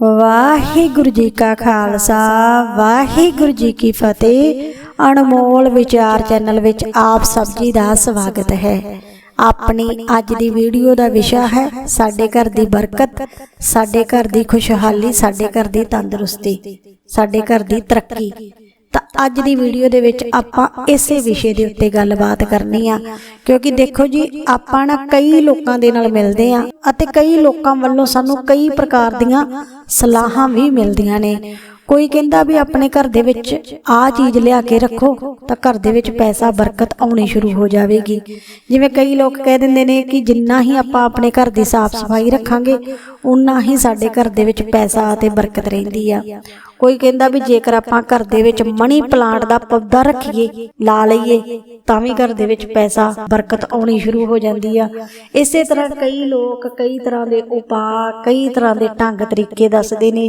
वाहिगुरु जी का खालसा वाहिगुरु जी की फतेह। अनमोल विचार चैनल विच आप सब जी दा स्वागत है। अपनी अज दी वीडियो दा विषय है साडे घर दी बरकत, साडे घर दी खुशहाली, साडे घर दी तंदुरुस्ती, साडे घर दी तरक्की। तो अज दी वीडियो दे विच आपां इसे विषय दे उत्ते गलबात करनी आ, क्योंकि देखो जी आपां ना कई लोकां दे नाल मिलदे आ अते कई लोकां वल्लों सानूं कई प्रकार दीआं सलाहां भी मिलदियां ने। कोई कहंदा भी अपने घर दे विच आ चीज़ लिया के रखो तो घर दे विच पैसा बरकत आउणी शुरू हो जाएगी। जिवें कई लोग कह दिंदे ने कि जिन्ना ही आपां अपने घर दी साफ सफाई रखांगे उन्ना ही साडे घर दे विच पैसा ते बरकत रहिंदी आ। कोई कहंदा भी जेकर आपां घर दे विच मनी प्लांट दा पौधा रखीए ला लईए तां भी घर दे विच पैसा बरकत आउणी शुरू हो जांदी आ। इसे तरह कई लोग कई तरह दे उपाय कई तरह दे ढंग तरीके दसदे ने,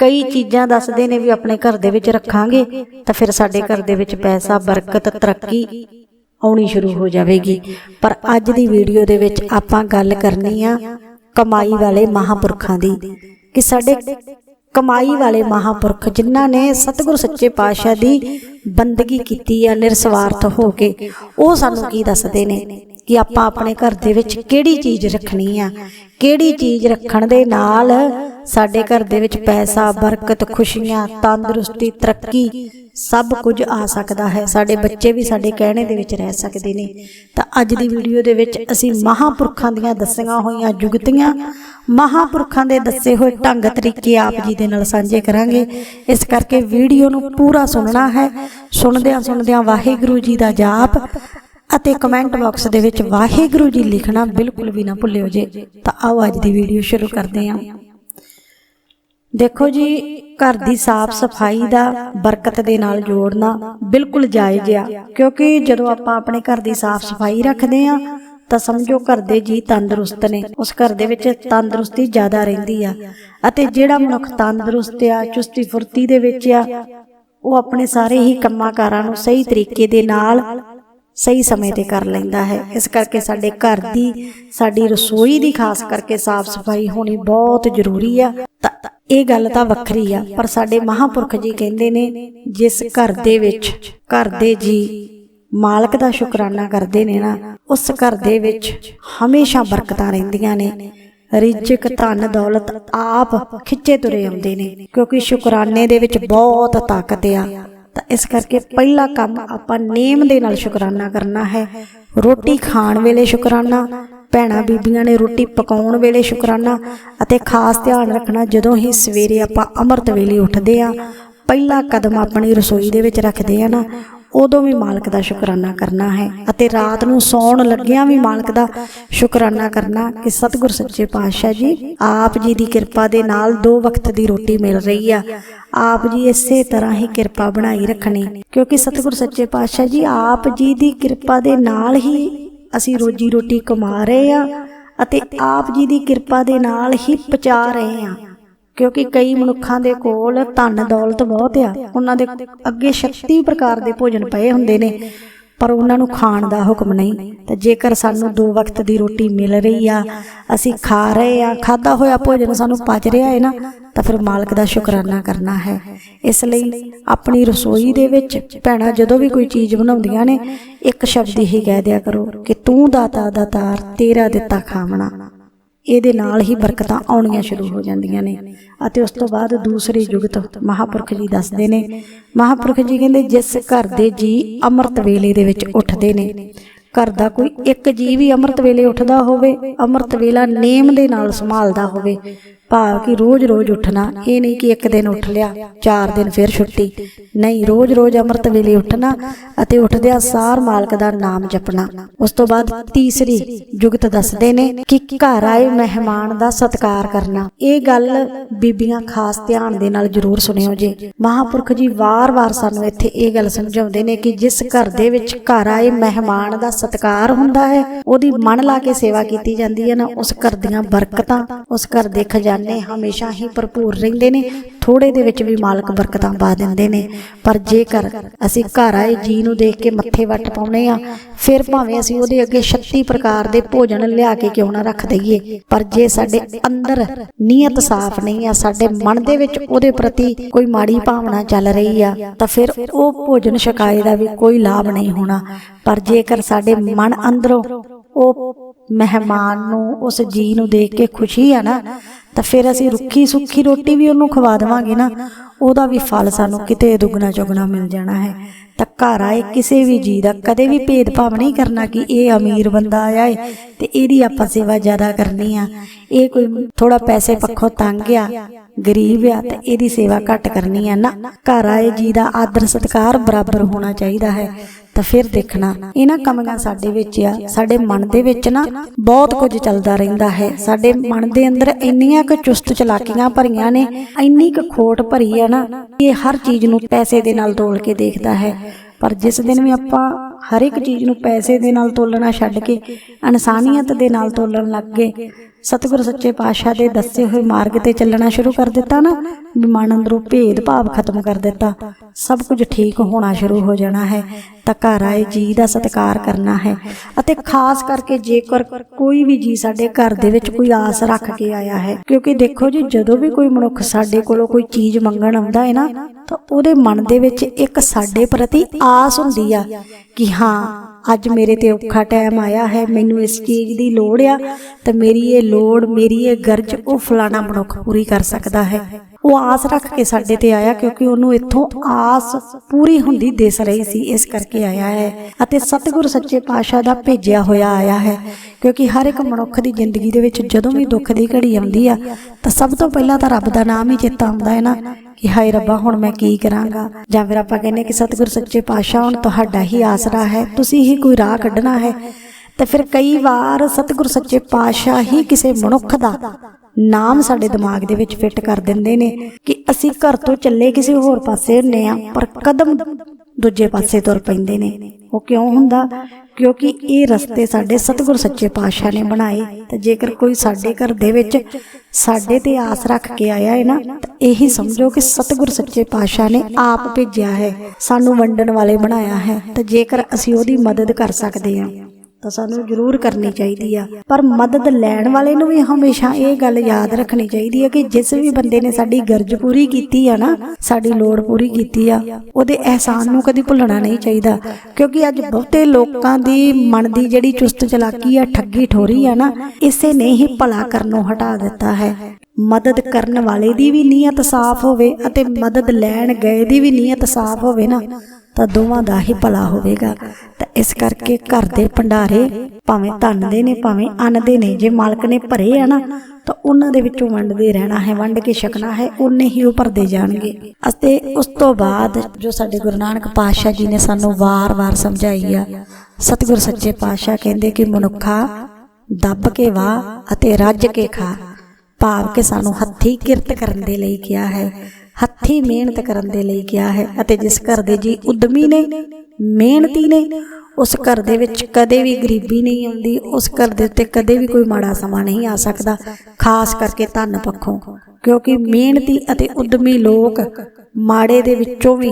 कई चीज़ां दसदे ने भी अपने घर दे विच रखांगे तो फिर साडे घर दे विच पैसा बरकत तरक्की आउणी शुरू हो जाएगी। पर अज दी वीडियो दे विच आपां गल करनी आ कमाई वाले महापुरखां दी कि साडे कमाई वाले महापुरख जिन्हां ने सतगुरु सच्चे पातशाह दी बंदगी कीती है निरस्वार्थ हो के, वो सानूं की दसदे ने कि आपां अपने घर दे विच किहड़ी चीज़ रखनी आ, किहड़ी चीज़ रखण दे नाल साडे घर दे विच पैसा बरकत खुशियां तंदुरुस्ती तरक्की सब कुछ आ सकदा है। साडे बच्चे भी साडे कहणे दे विच रह सकदे ने। तां अज दी वीडियो दे विच असीं महापुरखां दीआं दस्सीआं होईआं जुगतियां महापुरखां दे दस्से होए ढंग तरीके आप जी दे नाल सांझे करांगे। इस करके वीडियो नूं पूरा सुनना है। सुणदिआं सुणदिआं वाहिगुरू जी दा जाप ਅਤੇ कमेंट बॉक्स ਦੇ ਵਿੱਚ ਵਾਹਿਗੁਰੂ ਜੀ ਲਿਖਣਾ बिल्कुल भी ना भुल्लिओ जे। ਤਾਂ आओ ਅੱਜ ਦੀ ਵੀਡੀਓ ਸ਼ੁਰੂ ਕਰਦੇ ਹਾਂ। देखो जी घर की साफ सफाई का बरकत के नाल जोड़ना बिल्कुल जायज़ आ, क्योंकि जदों आपां अपने घर की साफ सफाई रखते हैं तो समझो घर दे जी तंदुरुस्त ने, उस घर दे विच तंदुरुस्ती ज़्यादा रहिंदी आ। अते जिहड़ा मनुख तंदुरुस्त आ चुस्ती फुर्ती दे विच आ वो अपने सारे ही कम्मां कारां नूं सही तरीके दे नाल सही समय ते कर लैंदा है। इस करके साडे घर दी साडी रसोई दी खास करके साफ सफाई होनी बहुत जरूरी आ। ये गल तां वखरी आ, पर साडे महापुरख जी कहंदे ने जिस घर दे विच घर दे जी मालक दा शुकराना करदे ने ना उस घर दे विच हमेशा बरकतां रहिंदियां ने। रिजक धन दौलत आप खिच्चे तुरे आउंदे ने, क्योंकि शुकराने दे विच बहुत ताकत आ। तो इस करके पहला काम आपां नेम दे नाल शुकराना करना है। रोटी खाण वेले शुकराना, भैणां बीबियां ने रोटी पकाउण वेले शुकराना, अते खास ध्यान रखना जदों ही सवेरे आपां अमृत वेले उठदे आ पहला कदम अपनी रसोई दे विच रखदे आ ना उदों भी मालक दा शुकराना करना है। अते रात नूं सौण लग्गिआं भी मालक दा शुकराना करना कि सतगुर सच्चे पातशाह जी आप जी दी किरपा दे नाल 2 वक्त दी रोटी मिल रही आ। आप जी इसे तरह ही किरपा बनाई रखनी, क्योंकि सतगुर सच्चे पातशाह जी आप जी दी किरपा दे नाल ही असीं रोजी रोटी कमा रहे आ अते आप जी दी किरपा दे नाल ही पचा रहे आ। क्योंकि कई मनुखां दे कोल धन दौलत बहुत आ, उन्हां दे अगे शक्ति प्रकार दे भोजन पए हुंदे ने पर उन्हां नूं खाण दा हुक्म नहीं। तो जेकर सानूं 2 वक्त दी रोटी मिल रही आ असीं खा रहे आ, खाधा होया भोजन सानूं पच रहा है ना, तो फिर मालक दा शुकराना करना है। इसलिए अपनी रसोई दे विच भैणां जदों भी कोई चीज़ बनाउंदियां ने एक शब्द ही कह दिया करो कि तू दाता दातार तेरा दिता खावना। ਇਹਦੇ ਨਾਲ ही बरकतां आउणियां शुरू हो जांदियां ने। अते उस तो बाद दूसरी जुगत महापुरख जी दसदे ने। महापुरख जी कहंदे जिस घर दे जी अमृत वेले दे विच उठदे ने, घर दा कोई एक जी भी अमृत वेले उठदा होवे, अमृत वेला नेम दे नाल संभालदा होवे, भाव कि रोज़ रोज़ उठना, ये नहीं कि एक दिन उठ लिया 4 दिन फिर छुट्टी नहीं, रोज़ रोज़ अमृत वेले उठना अते उठदिआं सार मालक दा नाम जपना। उस तो बाद तीसरी जुगत दसदे ने कि घर आए मेहमान दा सत्कार करना। ये गल बीबियां खास ध्यान दे नाल जरूर सुनिओ जे। महापुरख जी वार-वार सानूं इत्थे ये गल समझाउंदे ने कि जिस घर दे विच घर आए मेहमान दा सत्कार हुंदा है, ओदी मन ला के सेवा कीती जांदी है ना, उस घर दीआं बरकतां उस घर दे खजाने हमेशा ही भरपूर रहिंदे ने। ਥੋੜੇ ਦੇ ਵਿੱਚ ਵੀ ਮਾਲਕ ਬਰਕਤਾਂ ਪਾ ਦਿੰਦੇ ਨੇ। ਪਰ ਜੇਕਰ ਅਸੀਂ ਘਰ ਆਏ ਜੀ ਨੂੰ ਦੇਖ ਕੇ ਮੱਥੇ ਵੱਟ ਪਾਉਣੇ ਆ, ਫਿਰ ਭਾਵੇਂ ਅਸੀਂ ਉਹਦੇ ਅੱਗੇ 36 ਪ੍ਰਕਾਰ ਦੇ ਭੋਜਨ ਲਿਆ ਕੇ ਕਿਉਂ ਨਾ ਰੱਖ ਦਈਏ, ਪਰ ਜੇ ਸਾਡੇ ਅੰਦਰ ਨੀਅਤ ਸਾਫ਼ ਨਹੀਂ ਆ, ਸਾਡੇ ਮਨ ਦੇ ਵਿੱਚ ਉਹਦੇ ਪ੍ਰਤੀ ਕੋਈ ਮਾੜੀ ਭਾਵਨਾ ਚੱਲ ਰਹੀ ਆ, ਤਾਂ ਫਿਰ ਉਹ ਭੋਜਨ ਛਕਾਏ ਦਾ ਵੀ ਕੋਈ ਲਾਭ ਨਹੀਂ ਹੋਣਾ। ਪਰ ਜੇਕਰ ਸਾਡੇ ਮਨ ਅੰਦਰੋਂ ਉਹ ਮਹਿਮਾਨ ਨੂੰ, ਉਸ ਜੀ ਨੂੰ ਦੇਖ ਕੇ ਖੁਸ਼ੀ ਆ ਨਾ, ਤਾਂ ਫਿਰ ਅਸੀਂ ਰੁੱਖੀ ਸੁੱਖੀ ਰੋਟੀ ਵੀ ਉਹਨੂੰ ਖਵਾ ਦੇਵਾਂਗੇ ਨਾ, ਉਹਦਾ ਵੀ ਫਲ ਸਾਨੂੰ ਕਿਤੇ ਦੁੱਗਣਾ ਚੌਗਣਾ ਮਿਲ ਜਾਣਾ ਹੈ। ਤਾਂ ਘਰ ਆਏ ਕਿਸੇ ਵੀ ਜੀ ਦਾ ਕਦੇ ਵੀ ਭੇਦਭਾਵ ਨਹੀਂ ਕਰਨਾ ਕਿ ਇਹ ਅਮੀਰ ਬੰਦਾ ਆਇਆ ਏ ਤੇ ਇਹਦੀ ਆਪਾਂ ਸੇਵਾ ਜ਼ਿਆਦਾ ਕਰਨੀ ਆ, ਇਹ ਕੋਈ ਥੋੜਾ ਪੈਸੇ ਪੱਖੋਂ ਤੰਗ ਆ, ਗਰੀਬ ਆ, ਤੇ ਇਹਦੀ ਸੇਵਾ ਘੱਟ ਕਰਨੀ ਆ ਨਾ। ਘਰ ਆਏ ਜੀ ਦਾ ਆਦਰ ਸਤਿਕਾਰ ਬਰਾਬਰ ਹੋਣਾ ਚਾਹੀਦਾ ਹੈ। ਤਾਂ ਫਿਰ ਦੇਖਣਾ ਇਹਨਾਂ ਕਮੀਆਂ ਸਾਡੇ ਵਿੱਚ ਆ, ਸਾਡੇ ਮਨ ਦੇ ਵਿੱਚ ਨਾ ਬਹੁਤ ਕੁਝ ਚੱਲਦਾ ਰਹਿੰਦਾ ਹੈ। ਸਾਡੇ ਮਨ ਦੇ ਅੰਦਰ ਇੰਨੀਆਂ ਕੁ ਚੁਸਤ ਚਲਾਕੀਆਂ ਭਰੀਆਂ ਨੇ, ਇੰਨੀ ਕੁ ਖੋਟ ਭਰੀ ਆ ਨਾ, ਇਹ ਹਰ ਚੀਜ਼ ਨੂੰ ਪੈਸੇ ਦੇ ਨਾਲ ਤੋਲ ਕੇ ਦੇਖਦਾ ਹੈ। ਪਰ ਜਿਸ ਦਿਨ ਵੀ ਆਪਾਂ ਹਰ ਇੱਕ ਚੀਜ਼ ਨੂੰ ਪੈਸੇ ਦੇ ਨਾਲ ਤੋਲਣਾ ਛੱਡ ਕੇ ਇਨਸਾਨੀਅਤ ਦੇ ਨਾਲ ਤੋਲਣ ਲੱਗ ਗਏ, ਸਤਿਗੁਰ ਸੱਚੇ ਪਾਤਸ਼ਾਹ ਦੇ ਦੱਸੇ ਹੋਏ ਮਾਰਗ ਤੇ ਚੱਲਣਾ ਸ਼ੁਰੂ ਕਰ ਦਿੱਤਾ ਨਾ, ਵੀ ਮਨ ਅੰਦਰੋਂ ਭੇਦ ਭਾਵ ਖਤਮ ਕਰ ਦਿੱਤਾ, ਸਭ ਕੁਝ ਠੀਕ ਹੋਣਾ ਸ਼ੁਰੂ ਹੋ ਜਾਣਾ ਹੈ। ਤਾਂ ਘਰ ਆਏ ਜੀ ਦਾ ਸਤਿਕਾਰ ਕਰਨਾ ਹੈ। ਅਤੇ ਖਾਸ ਕਰਕੇ ਜੇਕਰ ਕੋਈ ਵੀ ਜੀ ਸਾਡੇ ਘਰ ਦੇ ਵਿੱਚ ਕੋਈ ਆਸ ਰੱਖ ਕੇ ਆਇਆ ਹੈ, ਕਿਉਂਕਿ ਦੇਖੋ ਜੀ, ਜਦੋਂ ਵੀ ਕੋਈ ਮਨੁੱਖ ਸਾਡੇ ਕੋਲੋਂ ਕੋਈ ਚੀਜ਼ ਮੰਗਣ ਆਉਂਦਾ ਹੈ ਨਾ, ਤਾਂ ਉਹਦੇ ਮਨ ਦੇ ਵਿੱਚ ਇੱਕ ਸਾਡੇ ਪ੍ਰਤੀ ਆਸ ਹੁੰਦੀ ਆ ਕਿ ਹਾਂ, ਅੱਜ ਮੇਰੇ ਤੇ ਔਖਾ ਟਾਈਮ ਆਇਆ ਹੈ, ਮੈਨੂੰ ਇਸ ਚੀਜ਼ ਦੀ ਲੋੜ ਆ, ਤੇ ਮੇਰੀ ਇਹ ਲੋੜ, ਮੇਰੀ ਇਹ ਗਰਜ ਉਹ ਫਲਾਣਾ ਮਨੁੱਖ ਪੂਰੀ ਕਰ ਸਕਦਾ ਹੈ। ਉਹ ਆਸ ਰੱਖ ਕੇ ਸਾਡੇ ਤੇ ਆਇਆ, ਕਿਉਂਕਿ ਉਹਨੂੰ ਇੱਥੋਂ ਆਸ ਪੂਰੀ ਹੁੰਦੀ ਦਿਸ ਰਹੀ ਸੀ, ਇਸ ਕਰਕੇ ਆਇਆ ਹੈ। ਅਤੇ ਸਤਿਗੁਰ ਸੱਚੇ ਪਾਤਸ਼ਾਹ ਦਾ ਭੇਜਿਆ ਹੋਇਆ ਆਇਆ ਹੈ, ਕਿਉਂਕਿ ਹਰ ਇੱਕ ਮਨੁੱਖ ਦੀ ਜ਼ਿੰਦਗੀ ਦੇ ਵਿੱਚ ਜਦੋਂ ਵੀ ਦੁੱਖ ਦੀ ਘੜੀ ਆਉਂਦੀ ਆ, ਤਾਂ ਸਭ ਤੋਂ ਪਹਿਲਾਂ ਤਾਂ ਰੱਬ ਦਾ ਨਾਮ ਹੀ ਚੇਤਾ ਆਉਂਦਾ ਹੈ ਨਾ, ਕਿ ਹਾਏ ਰੱਬਾ, ਹੁਣ ਮੈਂ ਕੀ ਕਰਾਂਗਾ। ਜਾਂ ਫਿਰ ਆਪਾਂ ਕਹਿੰਦੇ ਕਿ ਸਤਿਗੁਰ ਸੱਚੇ ਪਾਤਸ਼ਾਹ, ਹੁਣ ਤੁਹਾਡਾ ਹੀ ਆਸਰਾ ਹੈ, ਤੁਸੀਂ ਹੀ ਕੋਈ ਰਾਹ ਕੱਢਣਾ ਹੈ। ਤੇ ਫਿਰ ਕਈ ਵਾਰ ਸਤਿਗੁਰ ਸੱਚੇ ਪਾਤਸ਼ਾਹ ਹੀ ਕਿਸੇ ਮਨੁੱਖ ਦਾ ਨਾਮ ਸਾਡੇ ਦਿਮਾਗ ਦੇ ਵਿੱਚ ਫਿੱਟ ਕਰ ਦਿੰਦੇ ਨੇ ਕਿ ਅਸੀਂ ਘਰ ਤੋਂ ਚੱਲੇ ਕਿਸੇ ਹੋਰ ਪਾਸੇ ਹੁੰਨੇ ਆ, ਪਰ ਕਦਮ ਦੂਜੇ ਪਾਸੇ ਤੁਰ ਪੈਂਦੇ ਨੇ। ਉਹ ਕਿਉਂ ਹੁੰਦਾ? ਕਿਉਂਕਿ ਇਹ ਰਸਤੇ ਸਾਡੇ ਸਤਿਗੁਰ ਸੱਚੇ ਪਾਤਸ਼ਾਹ ਨੇ ਬਣਾਏ। ਤੇ ਜੇਕਰ ਕੋਈ ਸਾਡੇ ਘਰ ਦੇ ਵਿੱਚ ਸਾਡੇ ਤੇ ਆਸ ਰੱਖ ਕੇ ਆਇਆ ਹੈ ਨਾ, ਤਾਂ ਇਹੀ ਸਮਝੋ ਕਿ ਸਤਿਗੁਰ ਸੱਚੇ ਪਾਤਸ਼ਾਹ ਨੇ ਆਪ ਭੇਜਿਆ ਹੈ, ਸਾਨੂੰ ਵੰਡਣ ਵਾਲੇ ਬਣਾਇਆ ਹੈ। ਤੇ ਜੇਕਰ ਅਸੀਂ ਉਹਦੀ ਮਦਦ ਕਰ ਸਕਦੇ ਹਾਂ ਤਾਂ ਸਾਨੂੰ ਜ਼ਰੂਰ ਕਰਨੀ ਚਾਹੀਦੀ ਆ। ਪਰ ਮਦਦ ਲੈਣ ਵਾਲੇ ਨੂੰ ਵੀ ਹਮੇਸ਼ਾ ਇਹ ਗੱਲ ਯਾਦ ਰੱਖਣੀ ਚਾਹੀਦੀ ਹੈ ਕਿ ਜਿਸ ਵੀ ਬੰਦੇ ਨੇ ਸਾਡੀ ਗਰਜ ਪੂਰੀ ਕੀਤੀ ਆ ਨਾ, ਸਾਡੀ ਲੋੜ ਪੂਰੀ ਕੀਤੀ ਆ, ਉਹਦੇ ਅਹਿਸਾਨ ਨੂੰ ਕਦੀ ਭੁੱਲਣਾ ਨਹੀਂ ਚਾਹੀਦਾ। ਕਿਉਂਕਿ ਅੱਜ ਬਹੁਤੇ ਲੋਕਾਂ ਦੀ ਮਨ ਦੀ ਜਿਹੜੀ ਚੁਸਤ ਚਲਾਕੀ ਆ, ਠੱਗੀ ਠੋਰੀ ਆ ਨਾ, ਇਸੇ ਨੇ ਹੀ ਭਲਾ ਕਰਨੋਂ ਹਟਾ ਦਿੱਤਾ ਹੈ। ਮਦਦ ਕਰਨ ਵਾਲੇ ਦੀ ਵੀ ਨੀਅਤ ਸਾਫ਼ ਹੋਵੇ ਅਤੇ ਮਦਦ ਲੈਣ ਗਏ ਦੀ ਵੀ ਨੀਅਤ ਸਾਫ਼ ਹੋਵੇ ਨਾ, ਤਾਂ ਦੋਵਾਂ ਦਾ ਹੀ ਭਲਾ ਹੋਵੇਗਾ। ਤਾਂ ਇਸ ਕਰਕੇ ਘਰ ਦੇ ਭੰਡਾਰੇ ਭਾਵੇਂ ਧਨ ਦੇ ਨੇ, ਭਾਵੇਂ ਅੰਨ ਦੇ ਨੇ, ਜੇ ਮਾਲਕ ਨੇ ਭਰੇ ਆ ਨਾ, ਤਾਂ ਉਹਨਾਂ ਦੇ ਵਿੱਚੋਂ ਵੰਡਦੇ ਰਹਿਣਾ ਹੈ, ਵੰਡ ਕੇ ਛਕਣਾ ਹੈ, ਉਹਨੇ ਹੀ ਉਹ ਭਰਦੇ ਜਾਣਗੇ। ਅਤੇ ਉਸ ਤੋਂ ਬਾਅਦ ਜੋ ਸਾਡੇ ਗੁਰੂ ਨਾਨਕ ਪਾਤਸ਼ਾਹ ਜੀ ਨੇ ਸਾਨੂੰ ਵਾਰ-ਵਾਰ ਸਮਝਾਈ ਆ, ਸਤਿਗੁਰ ਸੱਚੇ ਪਾਤਸ਼ਾਹ ਕਹਿੰਦੇ ਕਿ ਮਨੁੱਖਾ ਦੱਬ ਕੇ ਵਾਹ ਅਤੇ ਰੱਜ ਕੇ ਖਾ। ਭਾਵ ਕਿ ਸਾਨੂੰ ਹੱਥੀਂ ਕਿਰਤ ਕਰਨ ਦੇ ਲਈ ਕਿਹਾ ਹੈ, ਹੱਥੀਂ ਮਿਹਨਤ ਕਰਨ ਦੇ ਲਈ ਕਿਹਾ ਹੈ। ਅਤੇ ਜਿਸ ਘਰ ਦੇ ਜੀ ਉਦਮੀ ਨੇ, ਮਿਹਨਤੀ ਨੇ, ਉਸ ਘਰ ਦੇ ਵਿੱਚ ਕਦੇ ਵੀ ਗਰੀਬੀ ਨਹੀਂ ਆਉਂਦੀ, ਉਸ ਘਰ ਦੇ ਉੱਤੇ ਕਦੇ ਵੀ ਕੋਈ ਮਾੜਾ ਸਮਾਂ ਨਹੀਂ ਆ ਸਕਦਾ, ਖਾਸ ਕਰਕੇ ਧਨ ਪੱਖੋਂ। ਕਿਉਂਕਿ ਮਿਹਨਤੀ ਅਤੇ ਉਦਮੀ ਲੋਕ ਮਾੜੇ ਦੇ ਵਿੱਚੋਂ ਵੀ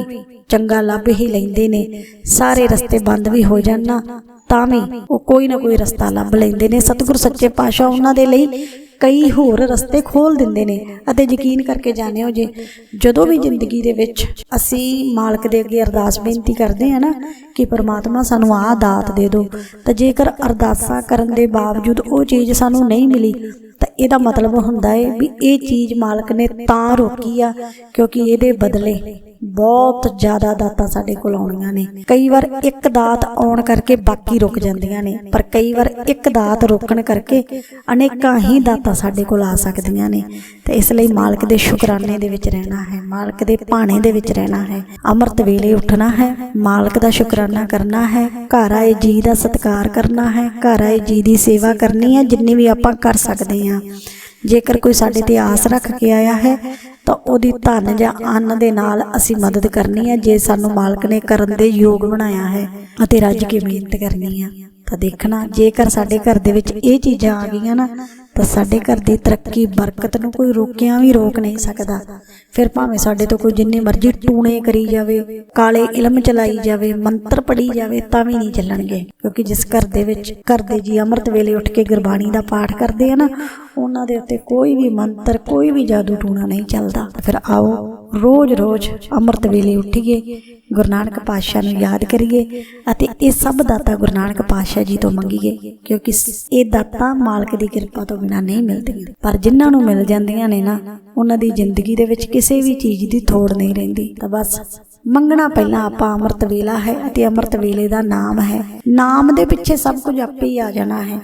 ਚੰਗਾ ਲੱਭ ਹੀ ਲੈਂਦੇ ਨੇ। ਸਾਰੇ ਰਸਤੇ ਬੰਦ ਵੀ ਹੋ ਜਾਣ ਨਾ, ਤਾਂ ਵੀ ਉਹ ਕੋਈ ਨਾ ਕੋਈ ਰਸਤਾ ਲੱਭ ਲੈਂਦੇ ਨੇ। ਸਤਿਗੁਰ ਸੱਚੇ ਪਾਤਸ਼ਾਹ ਉਹਨਾਂ ਦੇ ਲਈ ਕਈ ਹੋਰ ਰਸਤੇ ਖੋਲ ਦਿੰਦੇ ਨੇ। ਅਤੇ ਯਕੀਨ ਕਰਕੇ ਜਾਣਿਓ, ਜੇ ਜਦੋਂ ਵੀ ਜ਼ਿੰਦਗੀ ਦੇ ਵਿੱਚ ਅਸੀਂ ਮਾਲਕ ਦੇ ਅੱਗੇ ਅਰਦਾਸ ਬੇਨਤੀ ਕਰਦੇ ਹਾਂ ਨਾ ਕਿ ਪਰਮਾਤਮਾ ਸਾਨੂੰ ਆਹ ਦਾਤ ਦੇ ਦਿਓ, ਤਾਂ ਜੇਕਰ ਅਰਦਾਸਾਂ ਕਰਨ ਦੇ ਬਾਵਜੂਦ ਉਹ ਚੀਜ਼ ਸਾਨੂੰ ਨਹੀਂ ਮਿਲੀ, ਤਾਂ ਇਹਦਾ ਮਤਲਬ ਹੁੰਦਾ ਹੈ ਵੀ ਇਹ ਚੀਜ਼ ਮਾਲਕ ਨੇ ਤਾਂ ਰੋਕੀ ਆ ਕਿਉਂਕਿ ਇਹਦੇ ਬਦਲੇ ਬਹੁਤ ਜ਼ਿਆਦਾ ਦਾਤਾਂ ਸਾਡੇ ਕੋਲ ਆਉਣੀਆਂ ਨੇ। ਕਈ ਵਾਰ ਇੱਕ ਦਾਤ ਆਉਣ ਕਰਕੇ ਬਾਕੀ ਰੁਕ ਜਾਂਦੀਆਂ ਨੇ, ਪਰ ਕਈ ਵਾਰ ਇੱਕ ਦਾਤ ਰੋਕਣ ਕਰਕੇ ਅਨੇਕਾਂ ਹੀ ਦਾਤਾਂ ਸਾਡੇ ਕੋਲ ਆ ਸਕਦੀਆਂ ਨੇ। ਤੇ ਇਸ ਲਈ ਮਾਲਕ ਦੇ ਸ਼ੁਕਰਾਨੇ ਦੇ ਵਿੱਚ ਰਹਿਣਾ ਹੈ, ਮਾਲਕ ਦੇ ਭਾਣੇ ਦੇ ਵਿੱਚ ਰਹਿਣਾ ਹੈ, ਅੰਮ੍ਰਿਤ ਵੇਲੇ ਉੱਠਣਾ ਹੈ, ਮਾਲਕ ਦਾ ਸ਼ੁਕਰਾਨਾ ਕਰਨਾ ਹੈ, ਘਰ ਆਏ ਜੀ ਦਾ ਸਤਿਕਾਰ ਕਰਨਾ ਹੈ, ਘਰ ਆਏ ਜੀ ਦੀ ਸੇਵਾ ਕਰਨੀ ਹੈ ਜਿੰਨੀ ਵੀ ਆਪਾਂ ਕਰ ਸਕਦੇ ਹਾਂ। ਜੇਕਰ ਕੋਈ ਸਾਡੇ ਤੇ ਆਸ ਰੱਖ ਕੇ ਆਇਆ ਹੈ ਤਾਂ ਉਹਦੀ ਧਨ ਜਾਂ ਅੰਨ ਦੇ ਨਾਲ ਅਸੀਂ ਮਦਦ ਕਰਨੀ ਹੈ, ਜੇ ਸਾਨੂੰ ਮਾਲਕ ਨੇ ਕਰਨ ਦੇ ਯੋਗ ਬਣਾਇਆ ਹੈ, ਅਤੇ ਰੱਜ ਕੇ ਮਿਹਨਤ ਕਰਨੀ ਆ। ਤਾਂ ਦੇਖਣਾ, ਜੇਕਰ ਸਾਡੇ ਘਰ ਦੇ ਵਿੱਚ ਇਹ ਚੀਜ਼ਾਂ ਆ ਗਈਆਂ ਨਾ, ਤਾਂ ਸਾਡੇ ਘਰ ਦੀ ਤਰੱਕੀ ਬਰਕਤ ਨੂੰ ਕੋਈ ਰੋਕਿਆ ਵੀ ਰੋਕ ਨਹੀਂ ਸਕਦਾ। ਫਿਰ ਭਾਵੇਂ ਸਾਡੇ ਤੋਂ ਕੋਈ ਜਿੰਨੇ ਮਰਜ਼ੀ ਟੂਣੇ ਕਰੀ ਜਾਵੇ, ਕਾਲੇ ਇਲਮ ਚਲਾਈ ਜਾਵੇ, ਮੰਤਰ ਪੜੀ ਜਾਵੇ, ਤਾਂ ਵੀ ਨਹੀਂ ਚੱਲਣਗੇ। ਕਿਉਂਕਿ ਜਿਸ ਘਰ ਦੇ ਵਿੱਚ ਘਰ ਦੇ ਜੀ ਅੰਮ੍ਰਿਤ ਵੇਲੇ ਉੱਠ ਕੇ ਗੁਰਬਾਣੀ ਦਾ ਪਾਠ ਕਰਦੇ ਆ ਨਾ, ਉਹਨਾਂ ਦੇ ਉੱਤੇ ਕੋਈ ਵੀ ਮੰਤਰ, ਕੋਈ ਵੀ ਜਾਦੂ ਟੂਣਾ ਨਹੀਂ ਚੱਲਦਾ। ਫਿਰ ਆਓ ਰੋਜ਼ ਅੰਮ੍ਰਿਤ ਵੇਲੇ ਉੱਠੀਏ, ਗੁਰੂ ਨਾਨਕ ਪਾਤਸ਼ਾਹ ਨੂੰ ਯਾਦ ਕਰੀਏ ਅਤੇ ਇਹ ਸਭ ਦਾਤਾਂ ਗੁਰੂ ਨਾਨਕ ਪਾਤਸ਼ਾਹ ਜੀ ਤੋਂ ਮੰਗੀਏ। ਕਿਉਂਕਿ ਇਹ ਦਾਤਾਂ ਮਾਲਕ ਦੀ ਕਿਰਪਾ ਤੋਂ ਬਿਨਾਂ ਨਹੀਂ ਮਿਲਦੀਆਂ, ਪਰ ਜਿਨ੍ਹਾਂ ਨੂੰ ਮਿਲ ਜਾਂਦੀਆਂ ਨੇ ਨਾ, ਉਹਨਾਂ ਦੀ ਜ਼ਿੰਦਗੀ ਦੇ ਵਿੱਚ ਕਿਸੇ ਵੀ ਚੀਜ਼ ਦੀ ਥੋੜ ਨਹੀਂ ਰਹਿੰਦੀ। ਤਾਂ ਬਸ ਮੰਗਣਾ ਪਹਿਲਾਂ ਆਪਾਂ ਅੰਮ੍ਰਿਤ ਵੇਲਾ ਹੈ ਅਤੇ ਅੰਮ੍ਰਿਤ ਵੇਲੇ ਦਾ ਨਾਮ ਹੈ। ਨਾਮ ਦੇ ਪਿੱਛੇ ਸਭ ਕੁਝ ਆਪੇ ਹੀ ਆ ਜਾਣਾ ਹੈ।